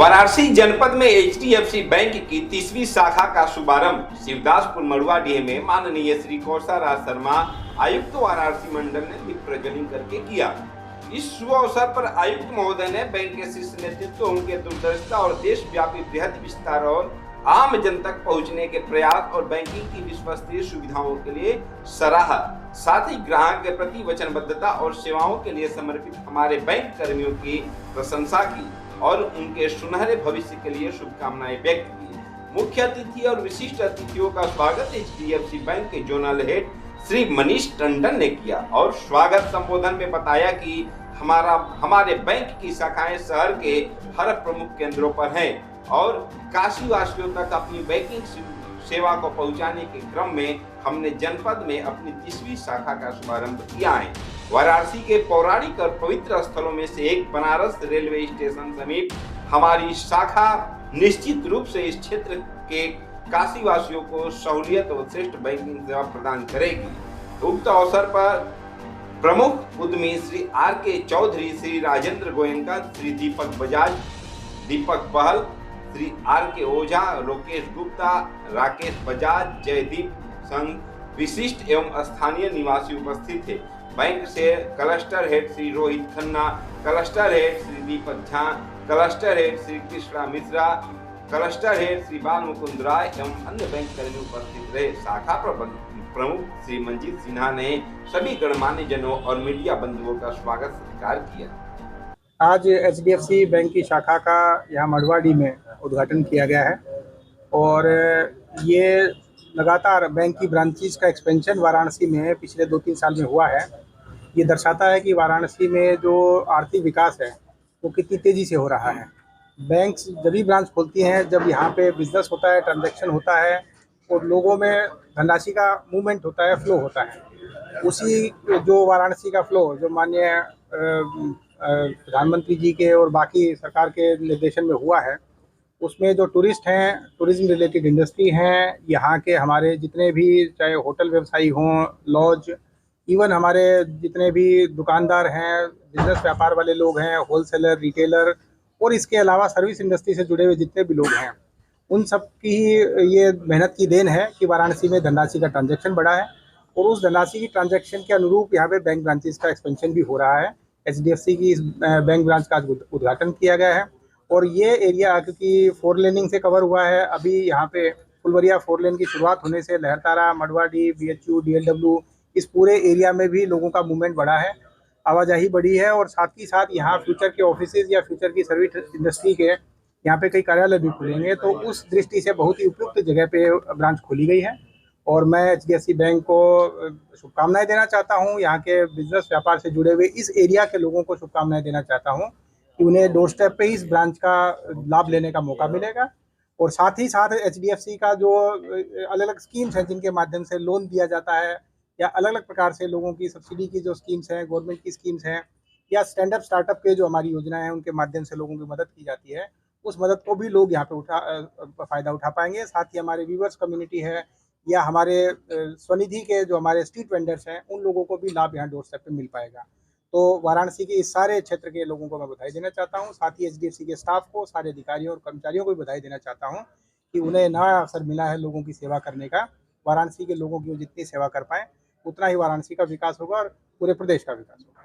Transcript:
वाराणसी जनपद में HDFC bank की 30वीं शाखा का शुभारंभ शिवदासपुर मड़ुआडीह में माननीय श्री कौशल राज शर्मा आयुक्त वाराणसी मंडल ने दीप प्रज्वलित करके किया। इस शुभ अवसर पर आयुक्त महोदय ने बैंक के शीर्ष नेतृत्व, उनके दूरदर्शिता और देशव्यापी बृहद विस्तार और आम जन तक पहुंचने के प्रयास और बैंकिंग की विश्वसनीय सुविधाओं के लिए सराहा। साथ ही ग्राहक के प्रति वचनबद्धता और सेवाओं के लिए समर्पित हमारे बैंक कर्मियों की प्रशंसा की और उनके सुनहरे भविष्य के लिए शुभकामनाएं व्यक्त की। मुख्य अतिथि और विशिष्ट अतिथियों का स्वागत एचडीएफसी बैंक के जोनल हेड श्री मनीष टंडन ने किया और स्वागत संबोधन में बताया कि हमारे बैंक की शाखाएं शहर के हर प्रमुख केंद्रों पर हैं और काशी वासियों तक अपनी बैंकिंग सेवा को पहुंचाने के क्रम में हमने जनपद में अपनी 30वीं शाखा का शुभारंभ किया है। वाराणसी के पौराणिक और पवित्र स्थलों में से एक बनारस रेलवे स्टेशन समीप हमारी शाखा निश्चित रूप से इस क्षेत्र के काशी वासियों को सहूलियत और श्रेष्ठ बैंकिंग सेवा प्रदान करेगी। उक्त अवसर पर प्रमुख उद्यमी श्री आर के चौधरी, श्री राजेंद्र गोयनका, श्री दीपक बजाज, दीपक बहल, श्री आर के ओझा, लोकेश गुप्ता, राकेश बजाज, जयदीप संघ, विशिष्ट एवं स्थानीय निवासी उपस्थित थे। बैंक से cluster head Shri Rohit Khanna, cluster head Shri Deepak Jha, cluster head Shri Krishna Mishra, cluster head Shri Bal Mukund राय एवं अन्य बैंक कर्मी उपस्थित रहे। शाखा प्रमुख श्री मंजीत सिन्हा ने सभी गणमान्य जनों और मीडिया बंधुओं का स्वागत सत्कार किया। आज एचडीएफसी बैंक की शाखा का यहाँ मड़ुआडीह में उद्घाटन किया गया है और ये लगातार बैंक की ब्रांचेस का एक्सपेंशन वाराणसी में पिछले 2-3 साल में हुआ है। ये दर्शाता है कि वाराणसी में जो आर्थिक विकास है वो कितनी तेज़ी से हो रहा है। बैंक जब भी ब्रांच खोलती हैं, जब यहाँ पे बिजनेस होता है, ट्रांजैक्शन होता है और लोगों में धनराशि का मूवमेंट होता है, फ्लो होता है। उसी जो वाराणसी का फ्लो जो माननीय प्रधानमंत्री जी के और बाकी सरकार के निर्देशन में हुआ है, उसमें जो टूरिस्ट हैं, टूरिज्म रिलेटेड इंडस्ट्री हैं, यहाँ के हमारे जितने भी चाहे होटल व्यवसायी हों, लॉज, इवन हमारे जितने भी दुकानदार हैं, बिजनेस व्यापार वाले लोग हैं, होलसेलर, रिटेलर और इसके अलावा सर्विस इंडस्ट्री से जुड़े हुए जितने भी लोग हैं, उन सब की ये मेहनत की देन है कि वाराणसी में धनराशि का ट्रांजैक्शन बढ़ा है और उस धनराशि की ट्रांजैक्शन के अनुरूप यहाँ पे बैंक ब्रांचेस का एक्सपेंशन भी हो रहा है। एचडीएफसी की इस बैंक ब्रांच का उद्घाटन किया गया है और ये एरिया क्योंकि 4 लेनिंग से कवर हुआ है, अभी यहाँ पे फुलवरिया 4 लेन की शुरुआत होने से लहरतारा, मड़ुआडीह, बीएचयू, डीएलडब्ल्यू इस पूरे एरिया में भी लोगों का मूवमेंट बढ़ा है, आवाजाही बढ़ी है और साथ ही साथ यहाँ फ्यूचर के ऑफिसेज या फ्यूचर की सर्विस इंडस्ट्री के यहाँ पे कई कार्यालय भी खुलेंगे, तो उस दृष्टि से बहुत ही उपयुक्त जगह पे ब्रांच खोली गई है और मैं एचडीएफसी बैंक को शुभकामनाएं देना चाहता हूं। यहाँ के बिजनेस व्यापार से जुड़े हुए इस एरिया के लोगों को शुभकामनाएं देना चाहता हूं कि उन्हें डोर स्टेप पे इस ब्रांच का लाभ लेने का मौका मिलेगा और साथ ही साथ एचडीएफसी का जो अलग अलग स्कीम्स हैं जिनके माध्यम से लोन दिया जाता है या अलग अलग प्रकार से लोगों की सब्सिडी की जो स्कीम्स हैं, गवर्नमेंट की स्कीम्स हैं या स्टैंड अप स्टार्टअप के जो हमारी योजनाएं हैं उनके माध्यम से लोगों की मदद की जाती है, उस मदद को भी लोग यहाँ पे फ़ायदा उठा पाएंगे। साथ ही हमारे व्यूवर्स कम्युनिटी है या हमारे स्वनिधि के जो हमारे स्ट्रीट वेंडर्स हैं उन लोगों को भी लाभ यहाँ डोर स्टेप पे मिल पाएगा। तो वाराणसी के इस सारे क्षेत्र के लोगों को मैं बधाई देना चाहता हूँ। साथ ही एचडीएफसी के स्टाफ को, सारे अधिकारियों और कर्मचारियों को भी बधाई देना चाहता हूँ कि उन्हें नया अवसर मिला है लोगों की सेवा करने का। वाराणसी के लोगों की वो जितनी सेवा कर पाएँ उतना ही वाराणसी का विकास होगा और पूरे प्रदेश का विकास होगा।